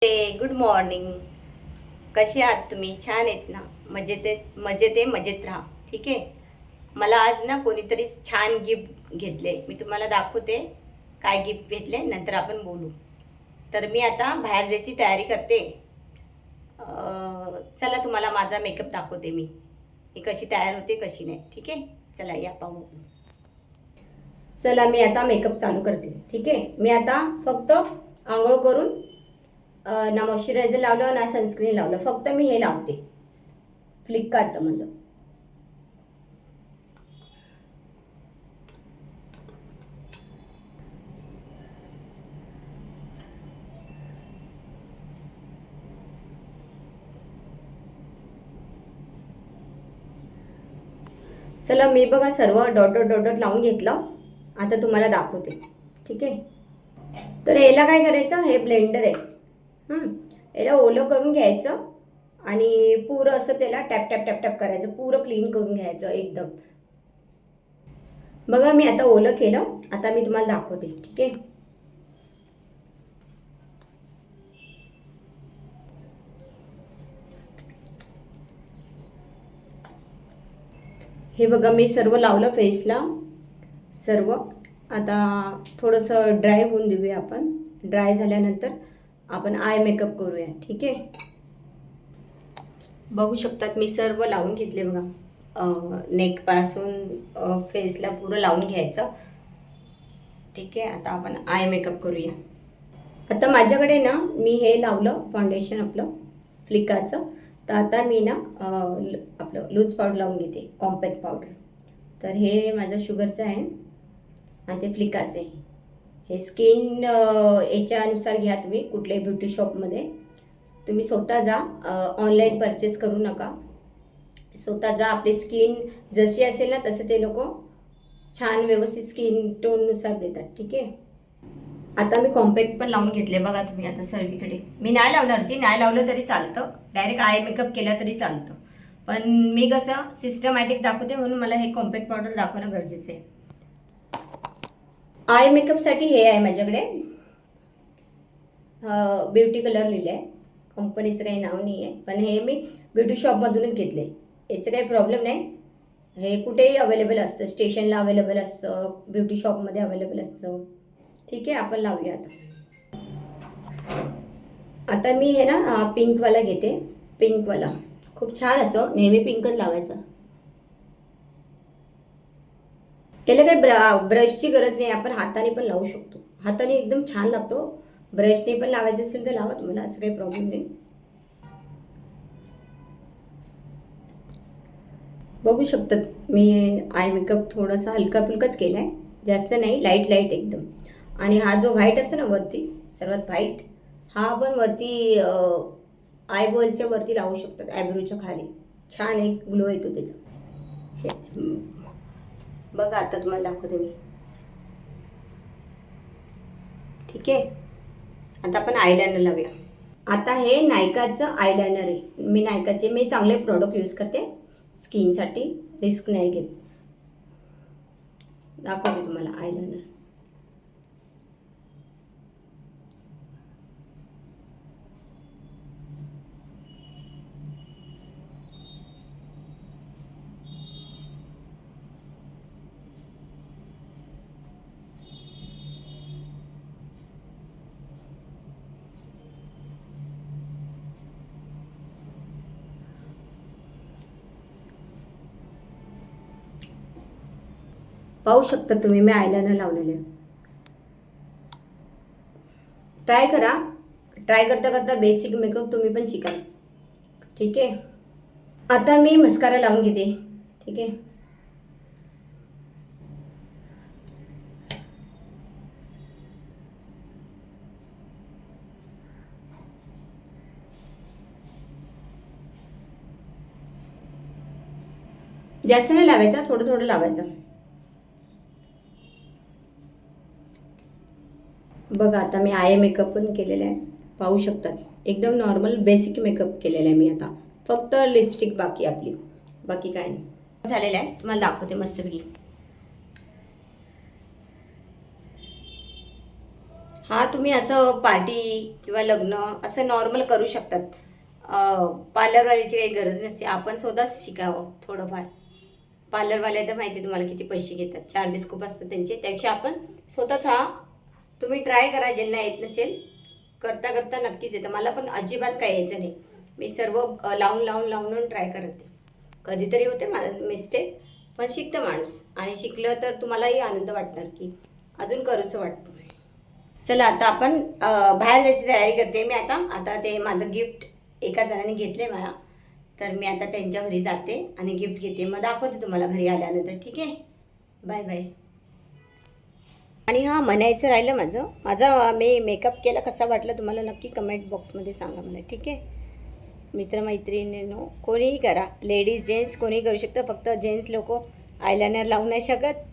Good morning. कसे आहात तुम्ही? छान आहेत ना? मजेत राहा. ठीक आहे. मला आज ना कोणीतरी छान गिफ्ट घेतले, मी तुम्हाला दाखवते काय गिफ्ट घेतले, नंतर आपण बोलू. तर मी आता बाहेर जायची तयारी करते. चला तुम्हाला माझा मेकअप दाखवते. मी कशी तयार होते कशी नाही. ठीक आहे, चला या पाहू. चला मी आता मेकअप चालू करते. ठीक आहे. मी आता फक्त आंघोळ करून ना मॉइश्चरायझर लावलं ना सनस्क्रीन लावलं, फक्त मी हे लावते फ्लिकाचं म्हणजे. चला मी बघा सर्व डॉट डॉट डॉट डॉट लावून घेतलं. आता तुम्हाला दाखवते. ठीक आहे. तर याला काय करायचं, हे ब्लेंडर आहे. याला ओलं करून घ्यायचं आणि पुरं असं त्याला टॅप टॅप टॅप टॅप करायचं, पुरं क्लीन करून घ्यायचं एकदम. बघा मी आता ओलं केलं, आता मी तुम्हाला दाखवते. ठीक आहे. हे बघा मी सर्व लावलं फेसला सर्व. आता थोडंसं ड्राय होऊन देऊया आपण. ड्राय झाल्यानंतर आपण आय मेकअप करूया. ठीक आहे. बघू शकतात मी सर्व लावून घेतले बघा. नेकपासून फेसला पुरं लावून घ्यायचं. ठीक आहे. आता आपण आय मेकअप करूया. आता माझ्याकडे ना मी हे लावलं फाउंडेशन आपलं फ्लिकाचं. तर आता मी ना आपलं लूज पावडर लावून घेते, कॉम्पॅक्ट पावडर. तर हे माझं शुगरचं आहे आणि ते फ्लिकाचं आहे. हे स्किन याच्यानुसार घ्या तुम्ही, कुठल्याही ब्युटी शॉपमध्ये. तुम्ही स्वतः जा, ऑनलाईन परचेस करू नका. स्वतः जा. आपली स्किन जशी असेल ना तसं ते लोक छान व्यवस्थित स्किन टोननुसार देतात. ठीक आहे. आता मी कॉम्पॅक्ट पण लावून घेतले बघा तुम्ही. आता सर्वीकडे मी नाही लावणार ती, नाही लावलं तरी चालतं, डायरेक्ट आय मेकअप केला तरी चालतं. पण मी कसं सिस्टमॅटिक दाखवते म्हणून मला हे कॉम्पॅक्ट पावडर दाखवणं गरजेचं आहे. आय मेकअपसाठी हे आहे माझ्याकडे, ब्युटी कलर लिहिलं आहे. कंपनीचं काही नाव नाही आहे, पण हे मी ब्युटी शॉपमधूनच घेतले. याचं काही प्रॉब्लेम नाही. हे कुठेही अवेलेबल असतं, स्टेशनला अवेलेबल असतं, ब्युटी शॉपमध्ये अवेलेबल असतं. ठीक आहे. आपण लावूया आता मी हे ना पिंकवाला घेते. पिंकवाला खूप छान असतो, नेहमी पिंकच लावायचा. त्याला काही ब्रशची गरज नाही, आपण हाताने पण लावू शकतो. हाताने एकदम छान लागतो. ब्रशने पण लावायचं असेल तर लावा, तुम्हाला असं काही प्रॉब्लेम नाही. बघू शकतात मी आय मेकअप थोडासा हलका फुलकाच केला आहे, जास्त नाही, लाईट लाईट एकदम. आणि हा जो व्हाईट असतो ना वरती, सर्वात व्हाईट, हा आपण वरती आयबॉलच्या वरती लावू शकतात, ॲब्रोच्या खाली. छान एक ग्लो येतो त्याचा. बघा आता तुम्हाला दाखवते मी. ठीक आहे. आता आपण आयलायनर लावूया. आता हे नायकाचं आयलायनर आहे. मी चांगले प्रॉडक्ट यूज करते स्किनसाठी, रिस्क नाही घेत. दाखवते तुम्हाला आयलायनर. पाहू शकता तुम्ही मी आयलायनर लावलेले. ट्राय करा. ट्राय करता करता बेसिक मेकअप तुम्ही पण शिकाल. ठीक आहे. आता मी मस्कारा लावून घेते. ठीक आहे. जास्त नाही लावायचा, थोडं थोडं लावायचं. बघा आता मी आय मेकअप पण केलेला आहे, पाहू शकतात. एकदम नॉर्मल बेसिक मेकअप केलेला आहे मी. आता फक्त लिपस्टिक बाकी आपली, बाकी काय नाही झालेलं आहे. तुम्हाला दाखवते मस्तपैकी. हा तुम्ही असं पार्टी किंवा लग्न असं नॉर्मल करू शकतात. पार्लरवालीची काही गरज नसते, आपण स्वतःच शिकावं थोडंफार. पार्लरवाले तर माहिती आहे तुम्हाला किती पैसे घेतात, चार्जेस खूप असतात त्यांचे. त्यापेक्षा आपण स्वतःच हा तुम्ही ट्राय करा. ज्यांना येत नसेल, करता करता नक्कीच येतं. मला पण अजिबात काही यायचं नाही. मी सर्व लावून लावून लावून ट्राय करते. कधीतरी होते मिस्टेक, पण शिकतं माणूस. आणि शिकलं तर तुम्हालाही आनंद वाटणार की अजून करूसं वाटतं. चला आता आपण बाहेर जायची तयारी करते मी. आता आता ते माझं गिफ्ट एका जणाने घेतले मला, तर मी आता त्यांच्या घरी जाते आणि गिफ्ट घेते. मग दाखवते तुम्हाला घरी आल्यानंतर. ठीक आहे, बाय बाय. आणि हां, म्हणायचं राहिलं माझा मी मेकअप केला कसा वाटला तुम्हाला नक्की कमेंट बॉक्समध्ये सांगा मला. ठीक आहे, मित्रमैत्रिणींनो कोणीही करा, लेडीज जेंट्स कोणीही करू शकतं. फक्त जेंट्स लोक आयलायनर लावू नाही शकत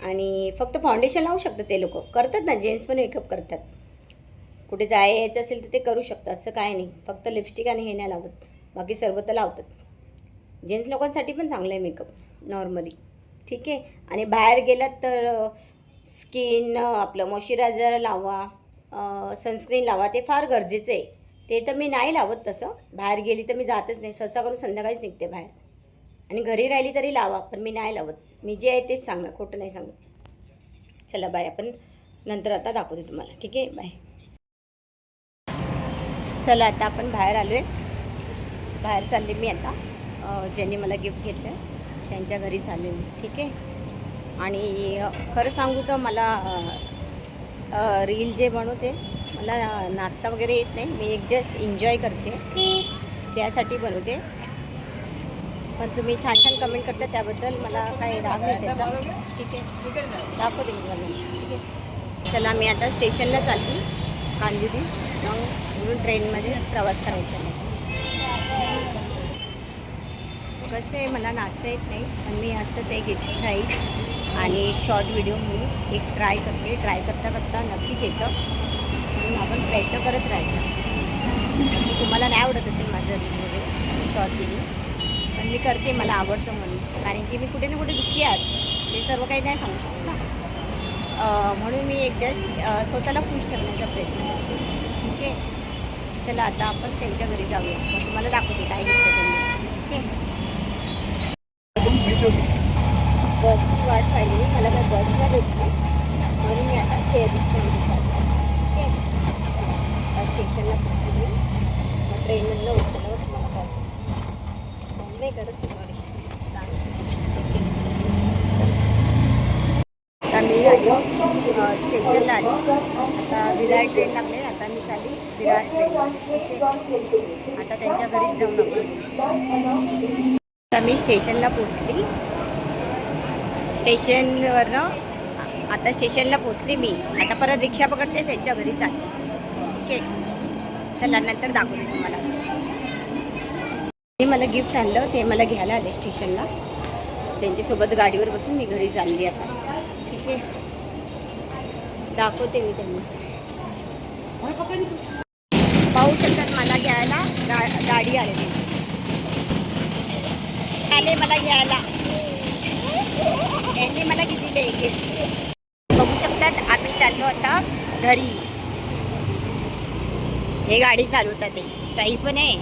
आणि फक्त फाउंडेशन लावू शकतात. ते लोक करतात ना, जेंट्स पण मेकअप करतात. कुठे यायचं असेल तर ते करू शकतात, असं काय नाही. फक्त लिपस्टिक आणि हे नाही लावत, बाकी सर्व तर लावतात. जेंट्स लोकांसाठी पण चांगलं आहे मेकअप नॉर्मली. ठीक आहे, आणि बाहेर गेलात तर स्किन आपलं मॉइश्चरायझर लावा, सनस्क्रीन लावा, ते फार गरजेचं आहे. ते तर मी नाही लावत तसं. बाहेर गेली तर मी जातच नाही, सहसा करून संध्याकाळीच निघते बाहेर. आणि घरी राहिली तरी लावा, पण मी नाही लावत. मी जे आहे तेच सांगणार, खोटं नाही सांगणार. चला बाय, आपण नंतर आता दाखवते तुम्हाला. ठीक आहे, बाय. चला आता आपण बाहेर आलो आहे. बाहेर चालले मी आता. ज्यांनी मला गिफ्ट घेतलं त्यांच्या घरी चालले मी. ठीक आहे, आणि खरं सांगू तर मला रील जे बनवते, मला नाश्ता वगैरे येत नाही. मी एक जस्ट एन्जॉय करते, त्यासाठी बनवते. पण तुम्ही छान छान कमेंट करता, त्याबद्दल मला काही राग नाही त्याचा. ठीक आहे, दाखवते मी मला. ठीक आहे, चला मी आता स्टेशनला चालली कांदिवली. मग म्हणून ट्रेनमध्ये प्रवास करायचा नाही. कसं आहे, मला नाचता येत नाही, पण मी असंच एक एक्सरसाइज आणि एक शॉर्ट व्हिडिओ म्हणून एक ट्राय करते. ट्राय करता करता नक्कीच येतं, म्हणून आपण प्रयत्न करत राहायचा. की तुम्हाला नाही आवडत असेल माझं रील वगैरे शॉर्ट व्हिडिओ, पण मी करते, मला आवडतं म्हणून. कारण की मी कुठे ना कुठे दुःखी आहे, ते सर्व काही नाही सांगू शकत ना. म्हणून मी एक जस्ट स्वतःला खुश ठेवण्याचा प्रयत्न करते. ठीक आहे, चला आता आपण त्यांच्या घरी जाऊया. मग तुम्हाला दाखवते काय घेतलं त्यांनी. ठीक आहे, बसची वाट पाहिली मी, मला काय बसला भेटली, म्हणून मी आता शेअर रिक्षामध्ये चालते. ठीक आहे, स्टेशनला पोचते मी. मग ट्रेनमधलं उतरल्यावर तुम्हाला कॉल नाही करत, सॉरी सांग. आता मी आली स्टेशनला आली. आता विरार ट्रेन लागले, आता मी चालली विरार ट्रेन. ठीक आहे, आता त्यांच्या घरीच जाऊन आपण. आता मी स्टेशनला पोचली. स्टेशनवरनं आता स्टेशनला पोचली मी. आता परत रिक्षा पकडते, त्यांच्या घरी चालते. ठीक आहे, चला नंतर दाखवते तुम्हाला. ते मला गिफ्ट आणलं, ते मला घ्यायला आले स्टेशनला. त्यांच्यासोबत गाडीवर बसून मी घरी चालली आता. ठीक आहे, दाखवते मी त्यांना. पाहू शकतात मला घ्यायला गाडी आलेली आले मला घ्यायला. यांनी मला किती गिफ्ट बघू शकतात. आम्ही चाललो आता घरी. हे गाडी चालवतात, ते साई पण आहे.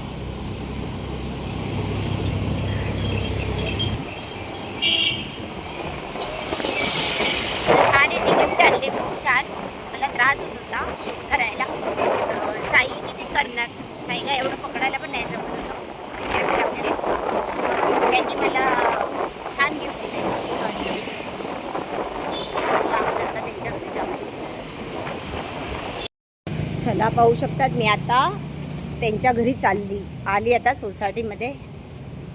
छान आहे, गिफ्ट आणले खूप छान. मला त्रास होत होता शूट करायला. साई किती करणार, साईला एवढं पकडायला पण नाही जमत होतं. त्यांनी मला छान गिफ्ट दिले. त्यांच्या घरी जाऊ. चला पाहू शकतात, मी आता त्यांच्या घरी चालली आली. आता सोसायटीमध्ये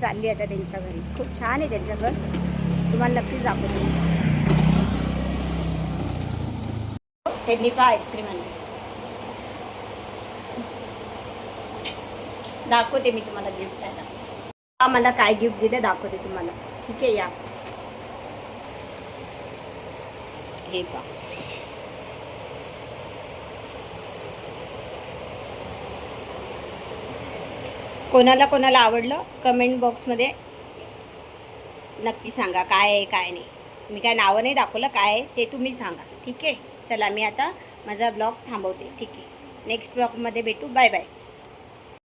चालली आता त्यांच्या घरी. खूप छान आहे त्यांचं घर, तुम्हाला नक्कीच दाखवते. त्यांनी पहा आईस्क्रीम आणली, दाखवते मी तुम्हाला गिफ्ट. आता मला काय गिफ्ट दिलं दाखवते तुम्हाला. ठीक आहे, या हे पहा. कोणाला कोणाला आवडलं कमेंट बॉक्समध्ये नक्की सांगा काय आहे काय नाही. मी काय नावं नाही दाखवलं, काय आहे ते तुम्ही सांगा. ठीक आहे, चला मी आता माझा ब्लॉग थांबवते. ठीक आहे, नेक्स्ट ब्लॉगमध्ये भेटू. Bye bye.